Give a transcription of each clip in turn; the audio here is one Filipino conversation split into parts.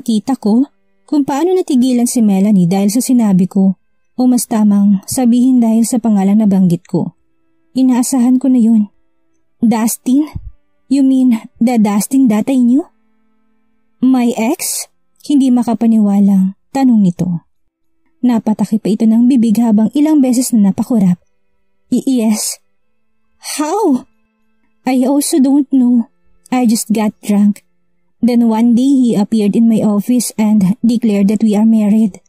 nakita ko kung paano natigilan si Melanie dahil sa sinabi ko, o mas tamang sabihin dahil sa pangalan na banggit ko. Inaasahan ko na yun. Dustin? You mean the Dustin that I knew? My ex? Hindi makapaniwalang tanong nito. Napataki pa ito ng bibig habang ilang beses na napakurap. Yes. How? I also don't know. I just got drunk. Then one day he appeared in my office and declared that we are married.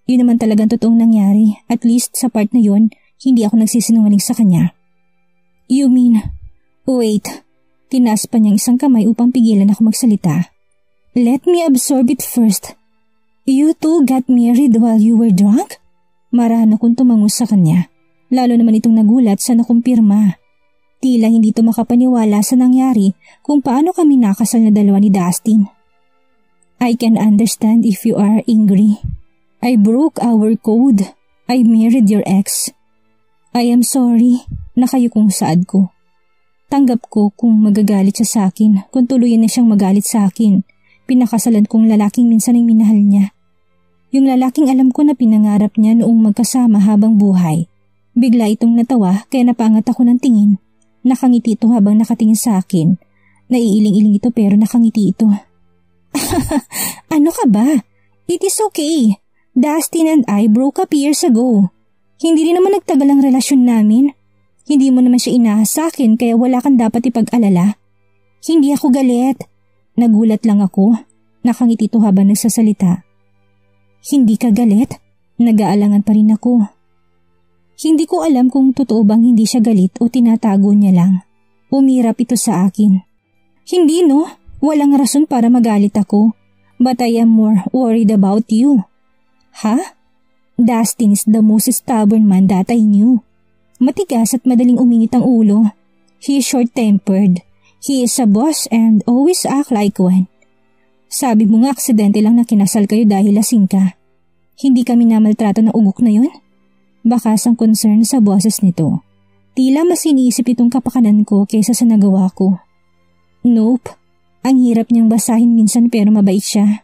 Yun naman talagang totoong nangyari. At least sa part na yun, hindi ako nagsisinungaling sa kanya. You mean, wait, tinaas pa niyang isang kamay upang pigilan ako magsalita. Let me absorb it first. You two got married while you were drunk? Marahan akong tumango sa kanya. Lalo naman itong nagulat sa nakumpirma. Tila hindi ito makapaniwala sa nangyari kung paano kami nakasal na dalawa ni Dustin. I can understand if you are angry. I broke our code. I married your ex. I am sorry na kayo kung saad ko. Tanggap ko kung magagalit siya sa akin, kung tuluyan na siyang magalit sa akin. Pinakasalan kong lalaking minsan ay minahal niya. Yung lalaking alam ko na pinangarap niya noong magkasama habang buhay. Bigla itong natawa kaya napangat ako ng tingin. Nakangiti ito habang nakatingin sa akin. Naiiling-iling ito pero nakangiti ito. Ano ka ba? It is okay. Dustin and I broke up years ago. Hindi rin naman nagtagal ang relasyon namin. Hindi mo naman siya inahas sa akin kaya wala kang dapat ipag-alala. Hindi ako galit. Nagulat lang ako. Nakangiti ito habang nagsasalita. Hindi ka galit? Nag-aalangan pa rin ako. Hindi ko alam kung totoo bang hindi siya galit o tinatago niya lang. Umirap ito sa akin. Hindi no, walang rason para magalit ako. But I am more worried about you. Ha? Dustin is the most stubborn man that I knew. Matigas at madaling uminit ang ulo. He is short-tempered. He is a boss and always act like one. Sabi mo nga aksidente lang na kinasal kayo dahil lasing ka. Hindi kami namaltrato ng ugok na yun? Bakas ang concern sa boses nito. Tila mas iniisip itong kapakanan ko kaysa sa nagawa ko. Nope. Ang hirap niyang basahin minsan pero mabait siya.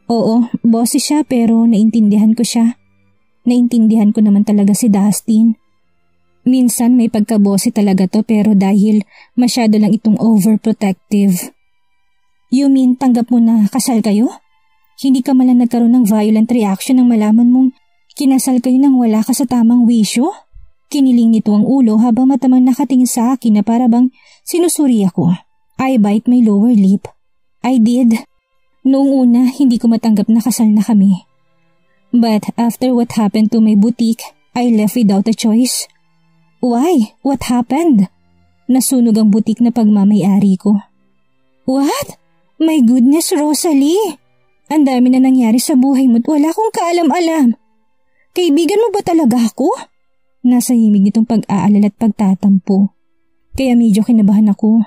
Oo, boses siya pero naintindihan ko siya. Naintindihan ko naman talaga si Dustin. Minsan may pagkabosi talaga to pero dahil masyado lang itong overprotective. You mean tanggap mo na kasal kayo? Hindi ka malang nagkaroon ng violent reaction nang malaman mong kinasal kayo nang wala ka sa tamang wisyo? Kiniling nito ang ulo habang matamang nakatingin sa akin na para bang sinusuri ako. I bite my lower lip. I did. Noong una, hindi ko matanggap na kasal na kami. But after what happened to my boutique, I left without a choice. Why? What happened? Nasunog ang boutique na pagmamay-ari ko. What? My goodness, Rosalie! Ang dami na nangyari sa buhay mo't wala akong kaalam-alam. Kaibigan mo ba talaga ako? Nasa himig nitong pag-aalala at pagtatampo. Kaya medyo kinabahan ako.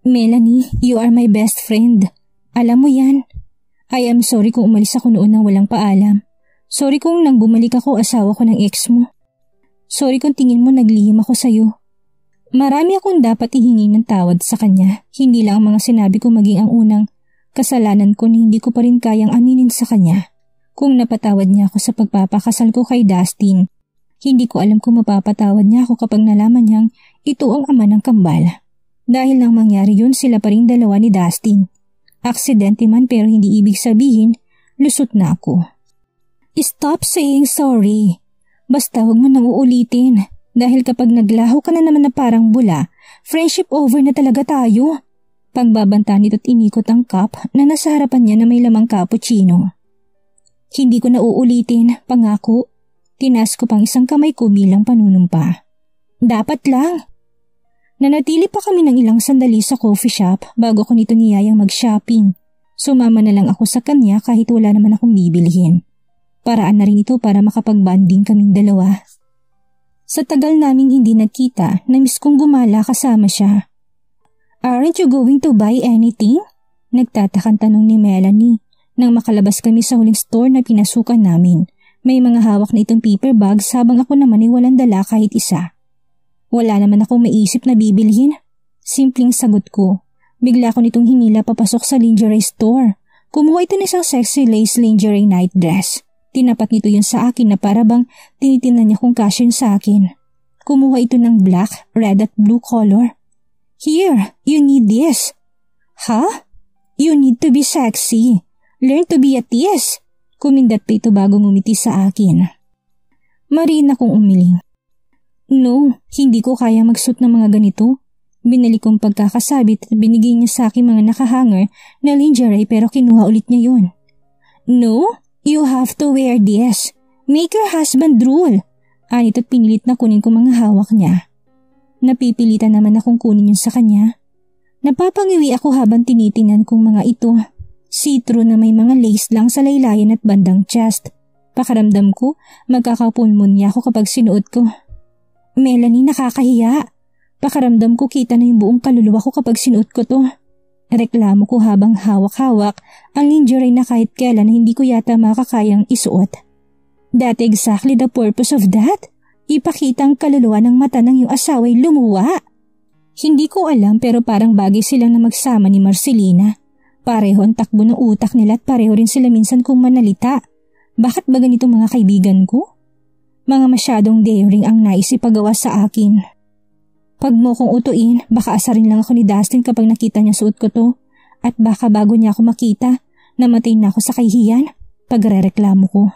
Melanie, you are my best friend. Alam mo yan. I am sorry kung umalis ako noon nang walang paalam. Sorry kung nang bumalik ako asawa ko ng ex mo. Sorry kung tingin mo naglihim ako sa'yo. Marami akong dapat ihingi ng tawad sa kanya. Hindi lang ang mga sinabi ko maging ang unang kasalanan ko na hindi ko pa rin kayang aminin sa kanya. Kung napatawad niya ako sa pagpapakasal ko kay Dustin, hindi ko alam kung mapapatawad niya ako kapag nalaman niyang ito ang ama ng kambal. Dahil nang mangyari yun sila pa rin dalawa ni Dustin. Aksidente man pero hindi ibig sabihin, lusot na ako. Stop saying sorry. Basta huwag mo nang uulitin. Dahil kapag naglaho ka na naman na parang bula, friendship over na talaga tayo. Pagbabanta nito't inikot ang cup na nasa harapan niya na may lamang cappuccino. Hindi ko na uulitin, pangako. Tinas ko pang isang kamay ko bilang panunumpa. Dapat lang. Nanatili pa kami ng ilang sandali sa coffee shop bago ko nito niyayang mag-shopping. Sumama na lang ako sa kanya kahit wala naman akong bibilihin. Paraan na rin ito para makapag-banding kaming dalawa. Sa tagal naming hindi nagkita, namiss kong gumala kasama siya. Aren't you going to buy anything? Nagtatakang tanong ni Melanie. Nang makalabas kami sa huling store na pinasukan namin, may mga hawak na itong paper bags habang ako naman ay walang dala kahit isa. Wala naman akong maisip na bibilhin. Simpleng sagot ko. Bigla ko nitong hinila papasok sa lingerie store. Kumuha ito ng isang sexy lace lingerie night dress. Tinapat nito yun sa akin na para bang tinitingnan niya kung kasya yun sa akin. Kumuha ito ng black, red at blue color. Here, you need this. Ha? You need to be sexy. Learn to be at ease. Kumindat pa ito bago ngumiti sa akin. Marin akong umiling. No, hindi ko kaya magsuot ng mga ganito. Binalik kong pagkakasabit at binigay niya sa akin mga nakahanger na lingerie pero kinuha ulit niya yun. No, you have to wear this. Make your husband drool. Anit at pinilit na kunin ko mga hawak niya. Napipilitan naman akong kunin yun sa kanya. Napapangiwi ako habang tinitingnan kong mga ito. See-through na may mga lace lang sa laylayan at bandang chest. Pakaramdam ko, magkakapulmonya ako kapag sinuot ko. Melanie, nakakahiya. Pakaramdam ko kita na yung buong kaluluwa ko kapag sinuot ko to. Reklamo ko habang hawak-hawak ang lingerie na kahit kailan hindi ko yata makakayang isuot. That exactly the purpose of that? Ipakita ang kaluluwa ng mata ng iyong asawa'y lumuwa. Hindi ko alam pero parang bagay silang na magsama ni Marcelina. Pareho ang takbo ng utak nila at pareho rin sila minsan kung manalita. Bakit ba ganito mga kaibigan ko? Mga masyadong daring ang naisipagawa sa akin. Pag mo kong utuin, baka asarin lang ako ni Dustin kapag nakita niya suot ko to. At baka bago niya ako makita, namatay na ako sa kahihiyan, pagrereklamo ko.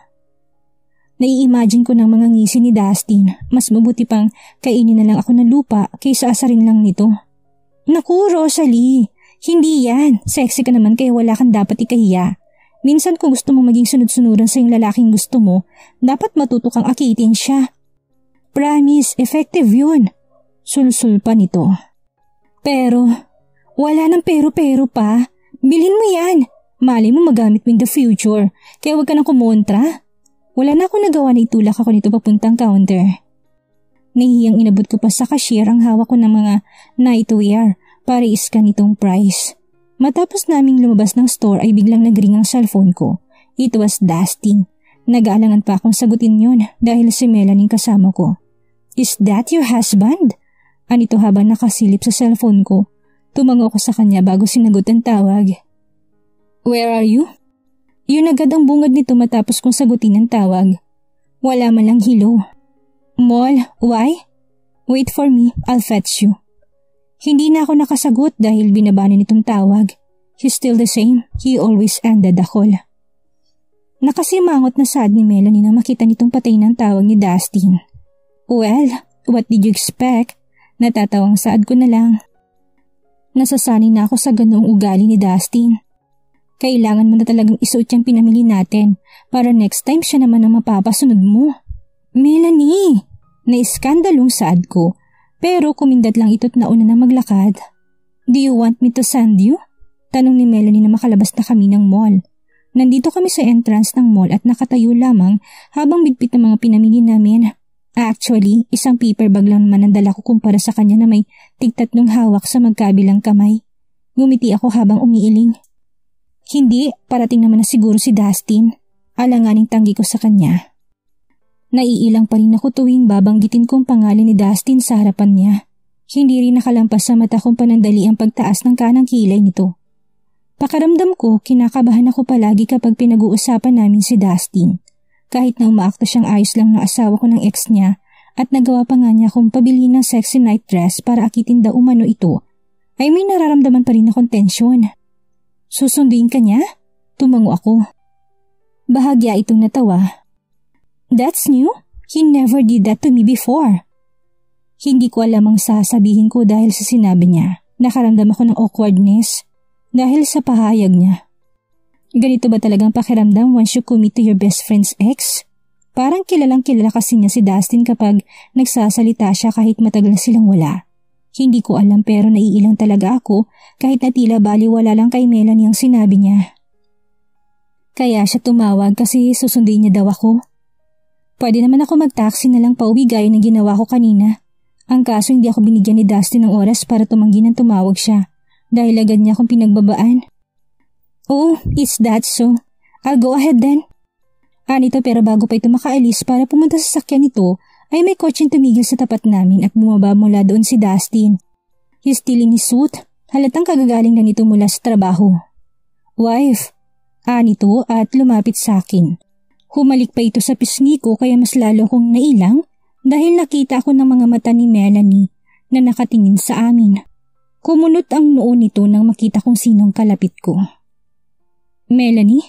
Nai-imagine ko ng mga ngisi ni Dustin, mas mabuti pang kainin na lang ako ng lupa kaysa asarin lang nito. Naku, Rosalie, hindi yan. Sexy ka naman kaya wala kang dapat ikahiya. Minsan kung gusto mo maging sunod-sunuran sa yung lalaking gusto mo, dapat matuto kang akitin siya. Promise, effective yun. Sulsul pa nito. Pero, wala nang pero-pero pa. Bilhin mo yan. Mali mo magamit mo in the future, kaya wag ka nang kumontra. Wala na akong nagawa na itulak ako nito papuntang counter. Nahihiyang inabot ko pa sa cashier ang hawak ko ng mga nightwear para iskan itong price. Matapos naming lumabas ng store ay biglang nagring ang cellphone ko. It was Dustin. Nag-aalangan pa akong sagutin yun dahil si Melanie kasama ko. Is that your husband? Anito habang nakasilip sa cellphone ko. Tumango ako sa kanya bago sinagot ang tawag. Where are you? Yun agad ang bungad nito matapos kong sagutin ang tawag. Wala man lang hello. Mall, why? Wait for me, I'll fetch you. Hindi na ako nakasagot dahil binaba na nitong tawag. He's still the same, he always ended the call. Nakasimangot na sad ni Melanie na makita nitong patay ng tawag ni Dustin. Well, what did you expect? Natatawang saad ko na lang. Nasasanay na ako sa ganoong ugali ni Dustin. Kailangan mo na talagang isuot yung pinamili natin para next time siya naman ang mapapasunod mo. Melanie! Naiskandalong saad ko pero kumindat lang ito't nauna na maglakad. Do you want me to send you? Tanong ni Melanie na makalabas na kami ng mall. Nandito kami sa entrance ng mall at nakatayo lamang habang bigpit ng mga pinamili namin. Actually, isang paper bag lang naman ang dala ko kumpara sa kanya na may tig-3 hawak sa magkabilang kamay. Ngumiti ako habang umiiling. Hindi, parating naman na siguro si Dustin. Alanganing tanggi ko sa kanya. Naiilang pa rin ako tuwing babanggitin kong pangalan ni Dustin sa harapan niya. Hindi rin nakalampas sa mata kong panandali ang pagtaas ng kanang kilay nito. Pakaramdam ko, kinakabahan ako palagi kapag pinag-uusapan namin si Dustin. Kahit na umaakta siyang ayos lang na asawa ko ng ex niya at nagawa pa nga niya akong pabili ng sexy night dress para akitin daw umano ito, ay may nararamdaman pa rin akong tensyon. Susunduin ka niya? Tumango ako. Bahagya itong natawa. That's new? He never did that to me before. Hindi ko alam ang sasabihin ko dahil sa sinabi niya. Nakaramdam ako ng awkwardness dahil sa pahayag niya. Ganito ba talagang pakiramdam once you commit to your best friend's ex? Parang kilalang kilala kasi niya si Dustin kapag nagsasalita siya kahit matagal silang wala. Hindi ko alam pero naiilang talaga ako kahit na tila baliwala lang kay Melanie ang sinabi niya. Kaya siya tumawag kasi susunduin niya daw ako. Pwede naman ako mag-taxi na lang pauwi gaya ng ginawa ko kanina. Ang kaso hindi ako binigyan ni Dustin ng oras para tumanggi ng tumawag siya dahil agad niya akong pinagbabaan. Oh, is that so? I'll go ahead then. Anito pero bago pa ito makaalis para pumunta sa sakyan nito ay may kotseng tumigil sa tapat namin at bumaba mula doon si Dustin. He's still in his suit. Halatang kagagaling na nito mula sa trabaho. Wife, Nito at lumapit sa akin. Humalik pa ito sa pisngi ko kaya mas lalo kong nailang dahil nakita ako ng mga mata ni Melanie na nakatingin sa amin. Kumunot ang noo nito nang makita kong sinong kalapit ko. Melanie?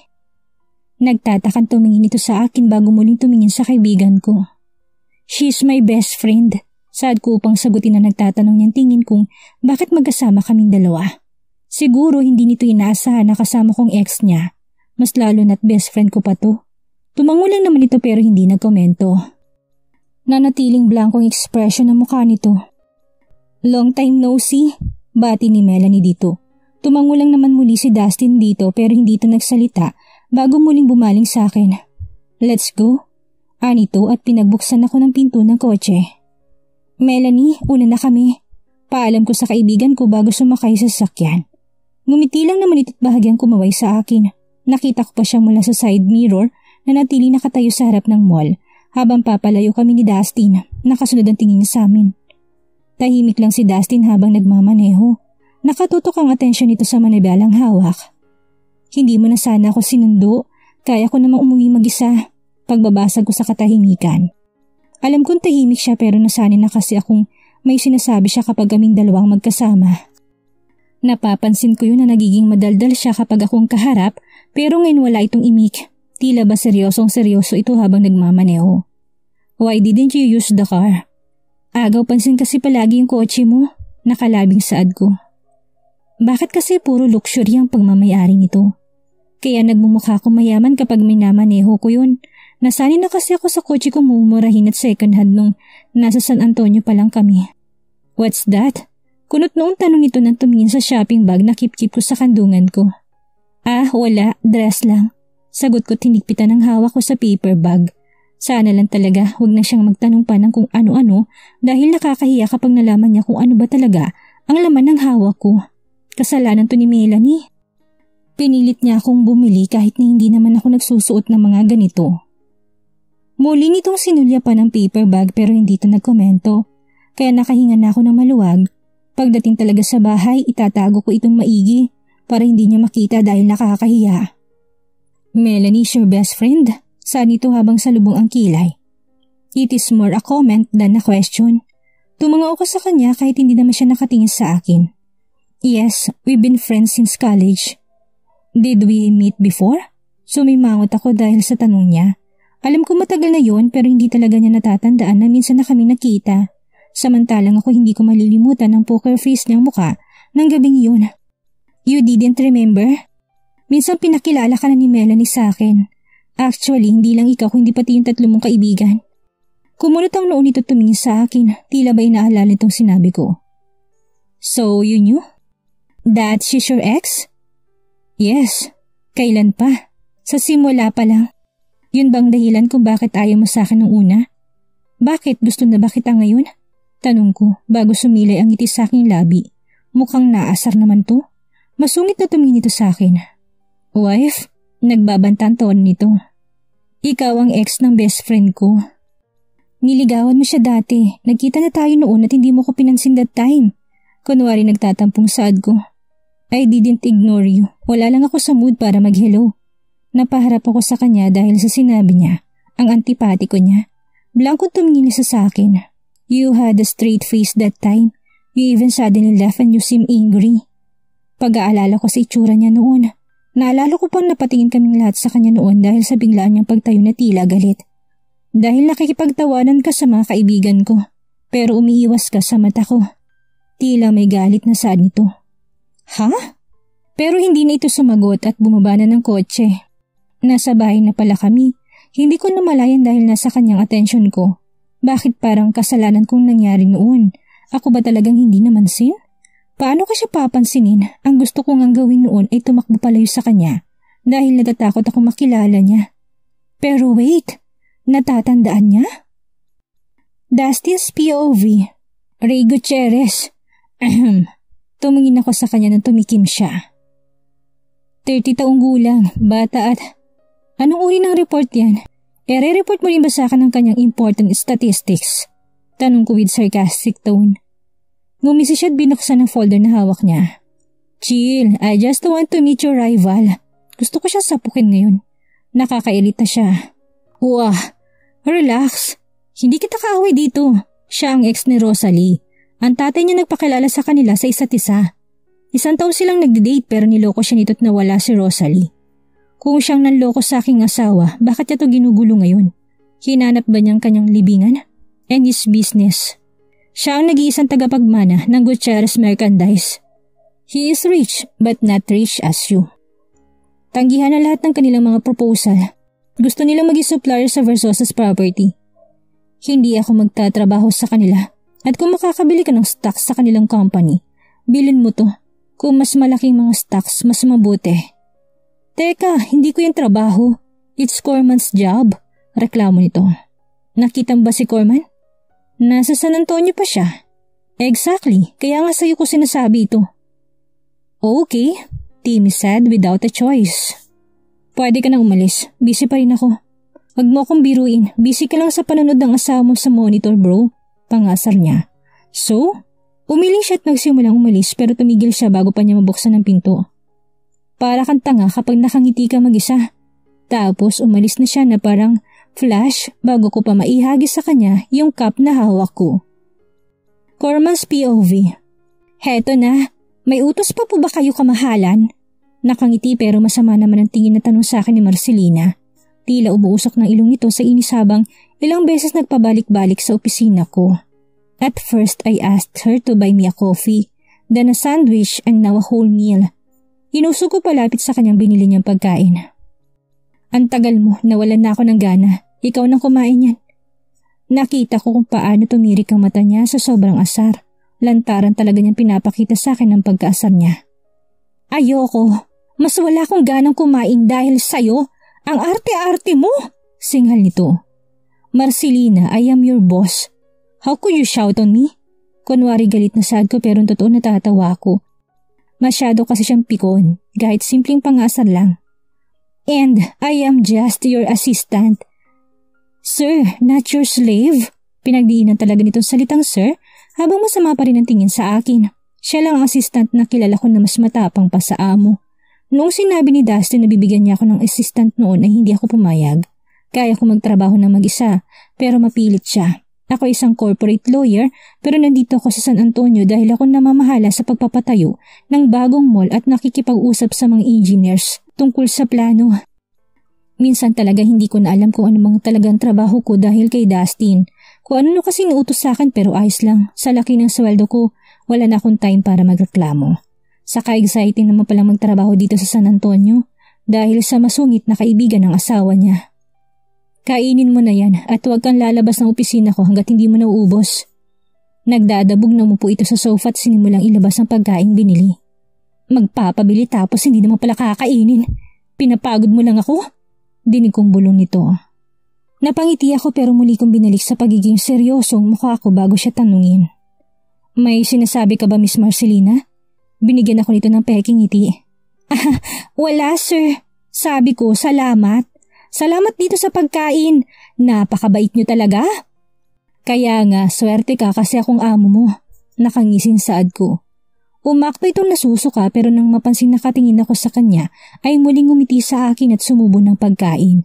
Nagtatakan tumingin ito sa akin bago muling tumingin sa kaibigan ko. She's my best friend. Saad ko upang sagutin na nagtatanong niyang tingin kung bakit magkasama kaming dalawa. Siguro hindi nito inaasahan na kasama kong ex niya. Mas lalo na't best friend ko pa to. Tumango lang naman ito pero hindi nagkomento. Nanatiling blankong ekspresyon ng mukha nito. Long time no see, bati ni Melanie dito. Tumango lang naman muli si Dustin dito pero hindi ito nagsalita bago muling bumaling sa akin. Let's go. Nito at pinagbuksan ako ng pinto ng kotse. Melanie, una na kami. Paalam ko sa kaibigan ko bago sumakay sa sasakyan. Ngumiti lang naman ito't bahagyang kumaway sa akin. Nakita ko pa siya mula sa side mirror na natili nakatayo sa harap ng mall habang papalayo kami ni Dustin. Nakasunod ang tingin niya sa amin. Tahimik lang si Dustin habang nagmamaneho. Nakatutok ang atensyon nito sa manabalang hawak. Hindi mo na sana ako sinundo. Kaya ko namang umuwi mag-isa. Pagbabasag ko sa katahimikan. Alam kong tahimik siya pero nasanay na kasi akong may sinasabi siya kapag kaming dalawang magkasama. Napapansin ko yun na nagiging madaldal siya kapag akong kaharap pero ngayon wala itong imik. Tila ba seryosong seryoso ito habang nagmamaneho. Why didn't you use the car? Agaw pansin kasi palagi yung kotse mo. Nakalabing saad ko. Bakit kasi puro luxury ang pagmamayari nito? Kaya nagmumukha akong mayaman kapag may namaneho ko yun. Nasanay na kasi ako sa kotse ko mumurahin at second hand nung nasa San Antonio pa lang kami. What's that? Kunot noong tanong nito nang tumingin sa shopping bag na kip-kip ko sa kandungan ko. Wala, dress lang. Sagot ko tinigpitan ng hawak ko sa paper bag. Sana lang talaga huwag na siyang magtanong pa ng kung ano-ano dahil nakakahiya kapag nalaman niya kung ano ba talaga ang laman ng hawak ko. Kasalanan to ni Melanie. Pinilit niya akong bumili kahit na hindi naman ako nagsusuot ng mga ganito. Muli nitong sinulya pa ng paper bag pero hindi ito nagkomento. Kaya nakahinga na ako ng maluwag. Pagdating talaga sa bahay, itatago ko itong maigi para hindi niya makita dahil nakakahiya. Melanie is your best friend? Saan ito habang salubong ang kilay? It is more a comment than a question. Tumango ako sa kanya kahit hindi naman siya nakatingin sa akin. Yes, we've been friends since college. Did we meet before? Sumimangot ako dahil sa tanong niya. Alam ko matagal na yon pero hindi talaga niya natatandaan na minsan na kami nakita. Samantalang ako hindi ko malilimutan ang poker face niyang muka ng gabing yun. You didn't remember? Minsan pinakilala ka na ni Melanie sa akin. Actually, hindi lang ikaw kundi pati yung tatlo mong kaibigan. Kumunot ang noo nito tumingin sa akin. Tila ba inaalala itong sinabi ko. So, you knew? That she's your ex? Yes. Kailan pa? Sa simula pa lang. Yun bang dahilan kung bakit ayaw mo sa akin nung una? Bakit gusto na ba kita ngayon? Tanong ko bago sumilay ang ngiti sa aking labi. Mukhang naasar naman to. Masungit na tumingin ito sa akin. Wife? Nagbabantan tono nito. Ikaw ang ex ng best friend ko. Niligawan mo siya dati. Nagkita na tayo noon at hindi mo ko pinansin that time. Kunwari nagtatampong saad ko. I didn't ignore you. Wala lang ako sa mood para mag-hello. Napaharap ako sa kanya dahil sa sinabi niya, ang antipatiko niya. Blankong tumingin siya sa akin. You had a straight face that time. You even suddenly left and you seem angry. Pag-aalala ko sa itsura niya noon. Naalala ko pang napatingin kaming lahat sa kanya noon dahil sa biglaan niyang pagtayo na tila galit. Dahil nakikipagtawanan ka sa mga kaibigan ko, pero umiiwas ka sa mata ko. Tila may galit na saad nito. Ha? Pero hindi na ito sumagot at bumaba na ng kotse. Nasa bahay na pala kami. Hindi ko namalayan dahil nasa kanyang atensyon ko. Bakit parang kasalanan kong nangyari noon? Ako ba talagang hindi namansin? Paano ka siya papansinin? Ang gusto ko ngang gawin noon ay tumakbo palayo sa kanya dahil natatakot ako makilala niya. Pero wait, natatandaan niya? Dustin's POV. Ray Gutierrez. Tumingin ako sa kanya nang tumikim siya. 30 taong gulang, bata at... Anong uri ng report yan? Re-report mo rin ba sa akin ang kanyang important statistics? Tanong ko with sarcastic tone. Ngumisi siya at binuksan ang folder na hawak niya. Chill, I just want to meet your rival. Gusto ko siya sapukin ngayon. Nakakairita siya. Wah, relax. Hindi kita kaaway dito. Siya ang ex ni Rosalie. Ang tatay niya nagpakilala sa kanila sa isa't isa. 1 taon silang nagde-date pero niloko siya nito't nawala si Rosalie. Kung siyang nanloko sa aking asawa, bakit niya to ginugulo ngayon? Hinanap ba niyang kanyang libingan? And his business. Siya ang nag-iisang tagapagmana ng Gutierrez Merchandise. He is rich but not rich as you. Tanggihan na lahat ng kanilang mga proposal. Gusto nilang maging supplier sa Versosa's property. Hindi ako magtatrabaho sa kanila at kung makakabili ka ng stocks sa kanilang company, bilhin mo to. Kung mas malaking mga stocks, mas mabuti. Teka, hindi ko yung trabaho. It's Corman's job. Reklamo nito. Nakita mo ba si Corman? Nasa San Antonio pa siya. Exactly, kaya nga sa'yo ko sinasabi ito. Okay, Timmy said without a choice. Pwede ka nang umalis, busy pa rin ako. Wag mo akong biruin, busy ka lang sa panonood ng asawa mo sa monitor bro. Pangasar niya. So, umiling siya at nagsimulang umalis pero tumigil siya bago pa niya mabuksan ang pinto. Para kang tanga kapag nakangiti ka mag-isa. Tapos umalis na siya na parang flash bago ko pa maihagis sa kanya yung cup na hawak ko. Corman's POV. Heto na, may utos pa po ba kayo kamahalan? Nakangiti pero masama naman ang tingin na tanong sa akin ni Marcelina. Tila umuusok ng ilong nito sa inis habang ilang beses nagpabalik-balik sa opisina ko. At first I asked her to buy me a coffee, then a sandwich and now a whole meal. Inuso ko palapit sa kanyang binili niyang pagkain. Ang tagal mo, nawalan na ako ng gana. Ikaw nang kumain yan. Nakita ko kung paano tumirik ang mata niya sa sobrang asar. Lantaran talaga niyang pinapakita sa akin ang pagkaasar niya. Ayoko. Mas wala akong ganang kumain dahil sa'yo. Ang arte-arte mo! Singhal nito. Marcelina, I am your boss. How could you shout on me? Kunwari galit na sad ko pero totoo natatawa ko. Masyado kasi siyang pikon, kahit simpleng pangasar lang. And I am just your assistant. Sir, not your slave. Pinagdiinan talaga nitong salitang sir habang masama pa rin ang tingin sa akin. Siya lang ang assistant na kilala ko na mas matapang pa sa amo. Noong sinabi ni Dustin na bibigyan niya ako ng assistant noon ay hindi ako pumayag. Kaya ko magtrabaho ng mag-isa pero mapilit siya. Ako isang corporate lawyer pero nandito ako sa San Antonio dahil ako namamahala sa pagpapatayo ng bagong mall at nakikipag-usap sa mga engineers tungkol sa plano. Minsan talaga hindi ko na alam kung ano mang talagang trabaho ko dahil kay Dustin. Kung ano kasi nautos sa akin pero ayos lang. Sa laki ng sweldo ko, wala na akong time para magreklamo. Saka exciting naman palang magtrabaho dito sa San Antonio dahil sa masungit na kaibigan ng asawa niya. Kainin mo na yan at huwag kang lalabas ng opisina ko hanggat hindi mo nauubos. Nagdadabog na umupo ito sa sofa at sinimulang ilabas ang pagkain binili. Magpapabili tapos hindi naman pala kakainin. Pinapagod mo lang ako? Dinig kong bulong nito. Napangiti ako pero muli kong binalik sa pagiging seryosong mukha ko bago siya tanungin. May sinasabi ka ba Miss Marcelina? Binigyan ako nito ng peking ngiti. Wala sir. Sabi ko salamat. Salamat dito sa pagkain. Napakabait niyo talaga. Kaya nga, swerte ka kasi akong amo mo. Nakangisin saad ko. Umakto itong nasusuka pero nang mapansin nakatingin ako sa kanya ay muling ngumiti sa akin at sumubo ng pagkain.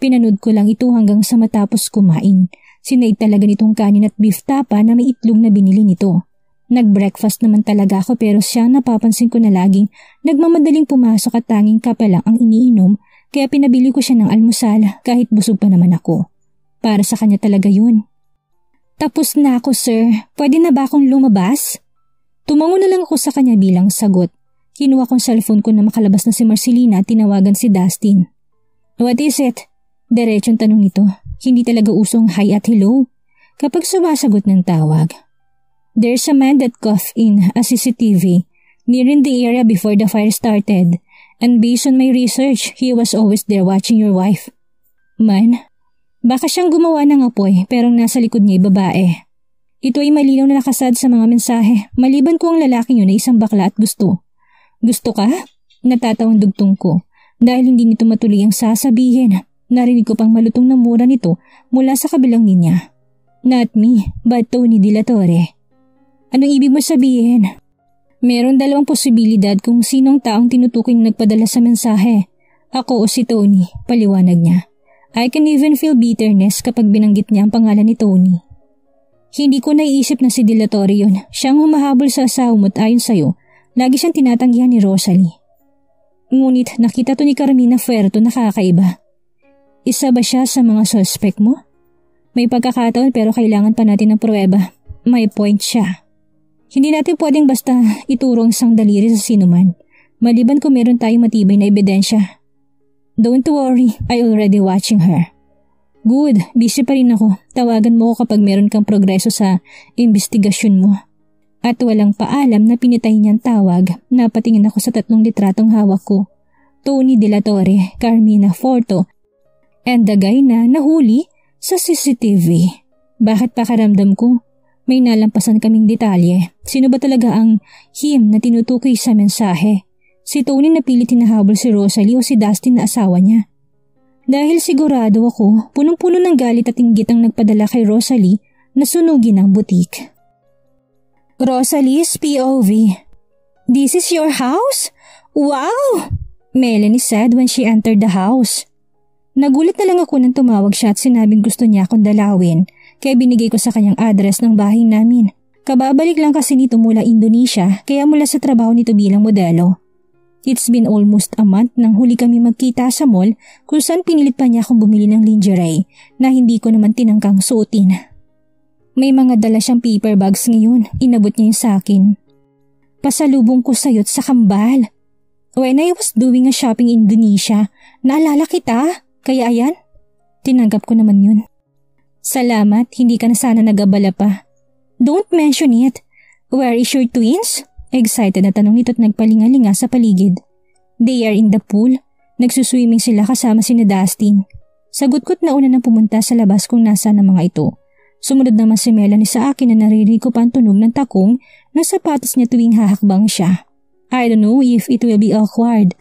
Pinanood ko lang ito hanggang sa matapos kumain. Sinaid talaga nitong kanin at beef tapa na may itlog na binili nito. Nag-breakfast naman talaga ako pero siya napapansin ko na laging nagmamadaling pumasok at tanging kape lang ang iniinom kaya pinabili ko siya ng almusal kahit busog pa naman ako. Para sa kanya talaga yun. Tapos na ako sir, pwede na ba akong lumabas? Tumango na lang ako sa kanya bilang sagot. Kinuha kong cellphone ko na makalabas na si Marcelina at tinawagan si Dustin. What is it? Diretsong tanong nito. Hindi talaga usong hi at hello kapag sumasagot ng tawag. There's a man that coughed in a CCTV near in the area before the fire started and based on my research, he was always there watching your wife. Man, baka siyang gumawa ng apoy pero nasa likod niya babae. Ito ay malinaw na nakasad sa mga mensahe maliban ko ang lalaking yun ay isang bakla at gusto. Gusto ka? Natatawang dugtong ko dahil hindi nito matuloy ang sasabihin. Narinig ko pang malutong na mura nito mula sa kabilang linya. Not me, but Tony De La Torre. Anong ibig mo sabihin? Meron 2 posibilidad kung sinong taong tinutukoy na nagpadala sa mensahe. Ako o si Tony, paliwanag niya. I can even feel bitterness kapag binanggit niya ang pangalan ni Tony. Hindi ko naiisip na si De La Torre yun. Siyang humahabol sa asawa mo at ayon sa'yo, lagi siyang tinatanggihan ni Rosalie. Ngunit nakita to ni Carmina Fuerto na kakaiba. Isa ba siya sa mga suspect mo? May pagkakataon pero kailangan pa natin ng pruweba. May point siya. Hindi natin pwedeng basta ituro ang isang daliri sa sinuman, maliban kung meron tayong matibay na ebidensya. Don't worry, I already watching her. Good, busy pa rin ako. Tawagan mo ko kapag meron kang progreso sa investigasyon mo. At walang paalam na pinitay niyang tawag, napatingin ako sa 3 litratong hawak ko. Tony De La Torre, Carmina Fuerto, and the guy na nahuli sa CCTV. Bakit pakaramdam ko? May nalampasan kaming detalye. Sino ba talaga ang him na tinutukoy sa mensahe? Si Tony na pilit hinahabol si Rosalie o si Dustin na asawa niya? Dahil sigurado ako, punong-puno ng galit at inggit ang nagpadala kay Rosalie na sunugin ang butik. Rosalie's POV. This is your house? Wow! Melanie said when she entered the house. Nagulat na lang ako nang tumawag siya at sinabing gusto niya akong dalawin, kaya binigay ko sa kanyang address ng bahay namin. Kababalik lang kasi nito mula Indonesia, kaya mula sa trabaho nito bilang modelo. It's been almost a month nang huli kami magkita sa mall kung saan pinilit pa niya akong bumili ng lingerie na hindi ko naman tinangkang suotin. May mga dala siyang paper bags ngayon, inabot niya yun sa akin. Pasalubong ko sa'yo't sa kambal. When I was doing a shopping in Indonesia, naalala kita, kaya ayan, tinanggap ko naman yun. Salamat, hindi ka na sana nag-abala pa. Don't mention it. Where is your twins? Excited na tanong nito't nagpalingalinga sa paligid. They are in the pool. Nagsuswimming sila kasama sina Dustin. Sagot ko't nauna nang pumunta sa labas kung nasaan ang mga ito. Sumunod naman si Melanie sa akin na naririnig ko pa ang tunog ng takong ng sapatos niya tuwing hahakbang siya. I don't know if it will be awkward.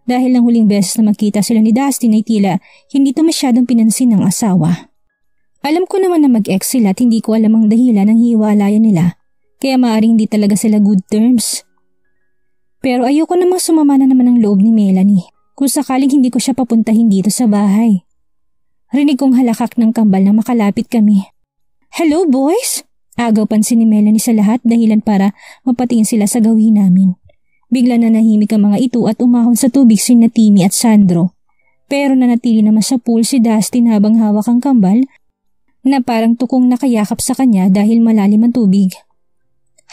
Dahil lang huling beses na magkita sila ni Dustin ay tila hindi ito masyadong pinansin ng asawa. Alam ko naman na mag-ex sila at hindi ko alam ang dahilan ng hiwalayan nila. Kaya maaaring hindi talaga sila good terms. Pero ayoko namang sumama na naman ang loob ni Melanie kung sakaling hindi ko siya papuntahin dito sa bahay. Rinig kong halakak ng kambal na makalapit kami. Hello boys! Agaw pansin ni Melanie sa lahat dahilan para mapatingin sila sa gawin namin. Bigla na nahimik ang mga ito at umahon sa tubig sina Timmy at Sandro. Pero nanatili naman sa pool si Dustin habang hawak ang kambal na parang tukong nakayakap sa kanya dahil malalim ang tubig.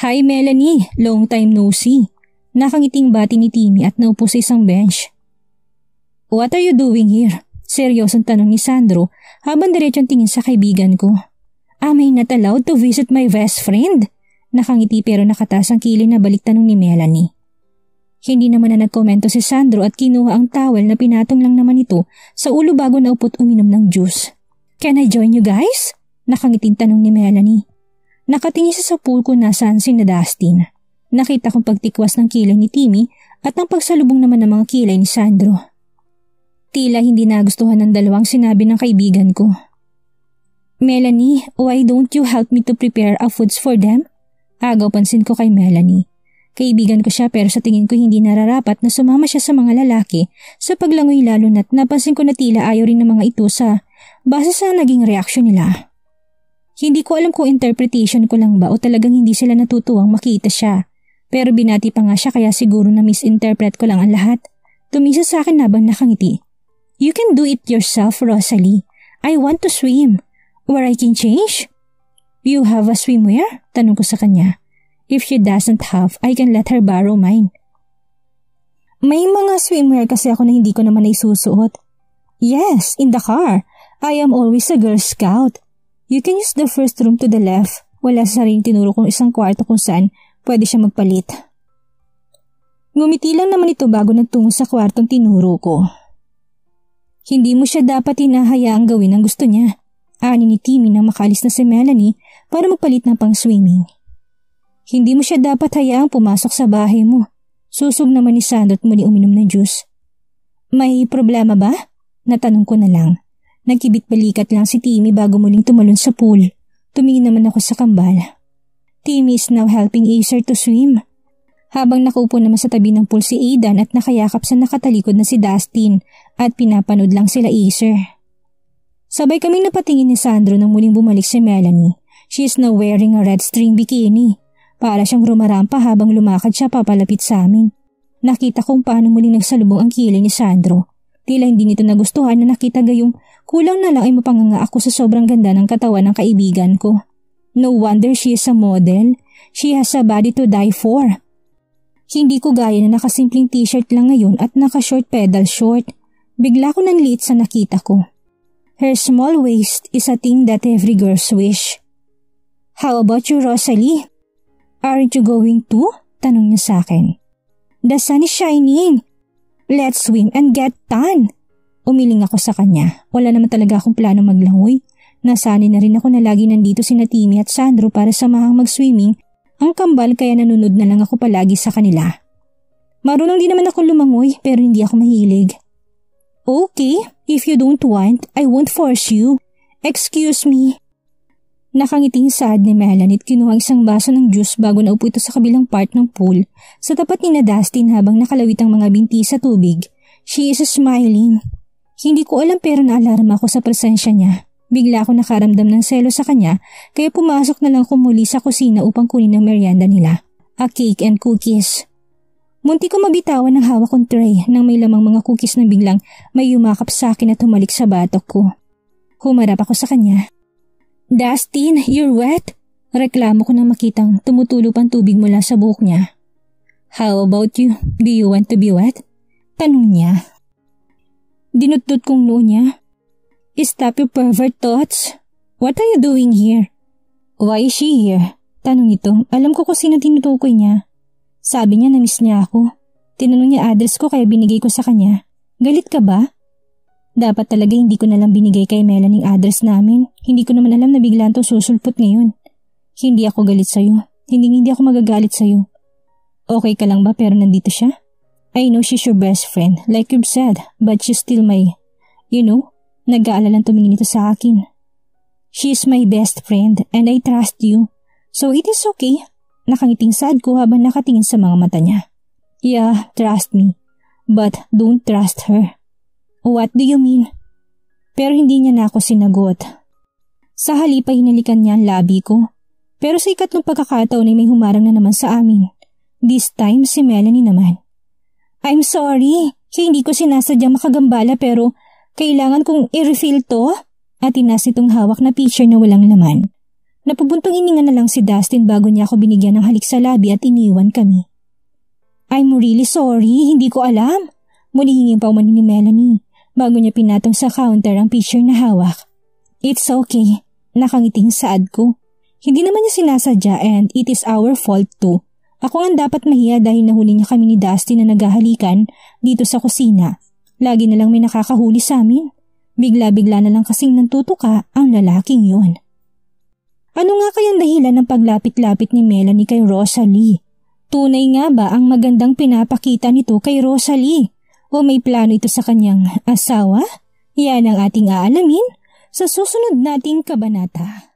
Hi Melanie, long time no see. Nakangiting bati ni Timmy at naupo sa isang bench. What are you doing here? Seryosong tanong ni Sandro habang diretsong tingin sa kaibigan ko. Am I not allowed to visit my best friend? Nakangiti pero nakataas ang kilay na balik tanong ni Melanie. Hindi naman na nagkomento si Sandro at kinuha ang towel na pinatong lang naman ito sa ulo bago naupot uminom ng juice. Can I join you guys? Nakangiting tanong ni Melanie. Nakatingin siya sa pool kung nasaan sina Dustin. Nakita kong pagtikwas ng kilay ni Timmy at ang pagsalubong naman ng mga kilay ni Sandro. Tila hindi nagustuhan ng dalawang sinabi ng kaibigan ko. Melanie, why don't you help me to prepare a foods for them? Agaw pansin ko kay Melanie. Kaibigan ko siya pero sa tingin ko hindi nararapat na sumama siya sa mga lalaki sa paglangoy lalo na't napansin ko na tila ayaw rin ng mga ito sa base sa naging reaksyon nila. Hindi ko alam kung interpretation ko lang ba o talagang hindi sila natutuwang makita siya. Pero binati pa nga siya kaya siguro na misinterpret ko lang ang lahat. Tumisa sa akin habang nakangiti. You can do it yourself, Rosalie. I want to swim. Where I can change? You have a swimwear? Tanong ko sa kanya. If she doesn't have, I can let her borrow mine. May mga swimwear kasi ako na hindi ko naman naisusuot. Yes, in the car. I am always a Girl Scout. You can use the first room to the left. Wala sa sariling tinuro kong isang kwarto kung saan pwede siya magpalit. Ngumiti lang naman ito bago nagtungo sa kwartong tinuro ko. Hindi mo siya dapat hinahayaang gawin ang gusto niya. Ani ni Timmy nang makalis na si Melanie para magpalit ng pang-swimming. Hindi mo siya dapat hayaang pumasok sa bahay mo. Susog naman ni Sandro at muli uminom ng juice. May problema ba? Natanong ko na lang. Nagkibit-balikat lang si Timmy bago muling tumalon sa pool. Tumingin naman ako sa kambal. Timmy is now helping Acer to swim. Habang nakaupo naman sa tabi ng pool si Aidan at nakayakap sa nakatalikod na si Dustin at pinapanood lang sila Acer. Sabay kaming napatingin ni Sandro nang muling bumalik si Melanie. She is now wearing a red string bikini. Para siyang rumarampa habang lumakad siya papalapit sa amin. Nakita kong paano muling nagsalubong ang kilay ni Sandro. Tila hindi nito nagustuhan na nakita gayong kulang na lang ay mapanganga ako sa sobrang ganda ng katawan ng kaibigan ko. No wonder she is a model. She has a body to die for. Hindi ko gaya na nakasimpleng t-shirt lang ngayon at naka-short pedal short. Bigla ko nanliit sa nakita ko. Her small waist is a thing that every girl's wish. How about you, Rosalie? Aren't you going to? Tanong niya sa akin. The sun is shining. Let's swim and get tan. Umiling ako sa kanya. Wala naman talaga akong plano maglangoy. Nasanay na rin ako na lagi nandito sina Timmy at Sandro para samahang mag-swimming. Ang kambal kaya nanunod na lang ako palagi sa kanila. Marunong din naman ako lumangoy pero hindi ako mahilig. Okay, if you don't want, I won't force you. Excuse me. Nakangiting saad ni Melanie at kinuha isang baso ng juice bago naupo ito sa kabilang part ng pool sa tapat ni na Dustin habang nakalawit ang mga binti sa tubig. She is smiling. Hindi ko alam pero naalarma ako sa presensya niya. Bigla ako nakaramdam ng selo sa kanya kaya pumasok na lang ako muli sa kusina upang kunin ang merienda nila. A cake and cookies. Munti ko mabitawan ng hawak kong tray nang may lamang mga cookies na biglang may yumakap sa akin at humalik sa batok ko. Humarap ako sa kanya. Dustin, you're wet. Reklamo ko nang makitang tumutulo pang tubig mula sa buhok niya. How about you? Do you want to be wet? Tanong niya. Dinutdut kong noo niya. Stop your pervert thoughts. What are you doing here? Why is she here? Tanong ito. Alam ko kung sino tinutukoy niya. Sabi niya na miss niya ako. Tinanong niya address ko kaya binigay ko sa kanya. Galit ka ba? Dapat talaga hindi ko nalang binigay kay Melanie ang address namin. Hindi ko naman alam na biglaan itong susulpot ngayon. Hindi ako galit sa'yo. Hindi ako magagalit sa'yo. Okay ka lang ba pero nandito siya? I know she's your best friend, like you've said, but she's still my, nag-aalalang tumingin ito sa akin. She's my best friend and I trust you. So it is okay. Nakangiting sad ko habang nakatingin sa mga mata niya. Yeah, trust me. But don't trust her. What do you mean? Pero hindi niya na ako sinagot. Sa halip ay hinalikan niya ang labi ko. Pero sa ikatlong pagkakataon ay may humarang na naman sa amin. This time si Melanie naman. I'm sorry. Hindi ko sinasadyang makagambala pero kailangan kong i-refill to. At inas itong hawak na pitcher na walang laman. Napabuntong hininga na lang si Dustin bago niya ako binigyan ng halik sa labi at iniwan kami. I'm really sorry. Hindi ko alam. Muli hingin pa umani ni Melanie. Bago niya pinatong sa counter ang pitcher na hawak. It's okay. Nakangiting saad ko. Hindi naman niya sinasadya and it is our fault too. Ako ang dapat mahiya dahil nahuli niya kami ni Dustin na naghahalikan dito sa kusina. Lagi na lang may nakakahuli sa amin. Bigla-bigla na lang kasing nantutuka ang lalaking yon. Ano nga kayang dahilan ng paglapit-lapit ni Melanie kay Rosalie? Tunay nga ba ang magandang pinapakita nito kay Rosalie? O may plano ito sa kanyang asawa? Yan ang ating aalamin sa susunod nating kabanata.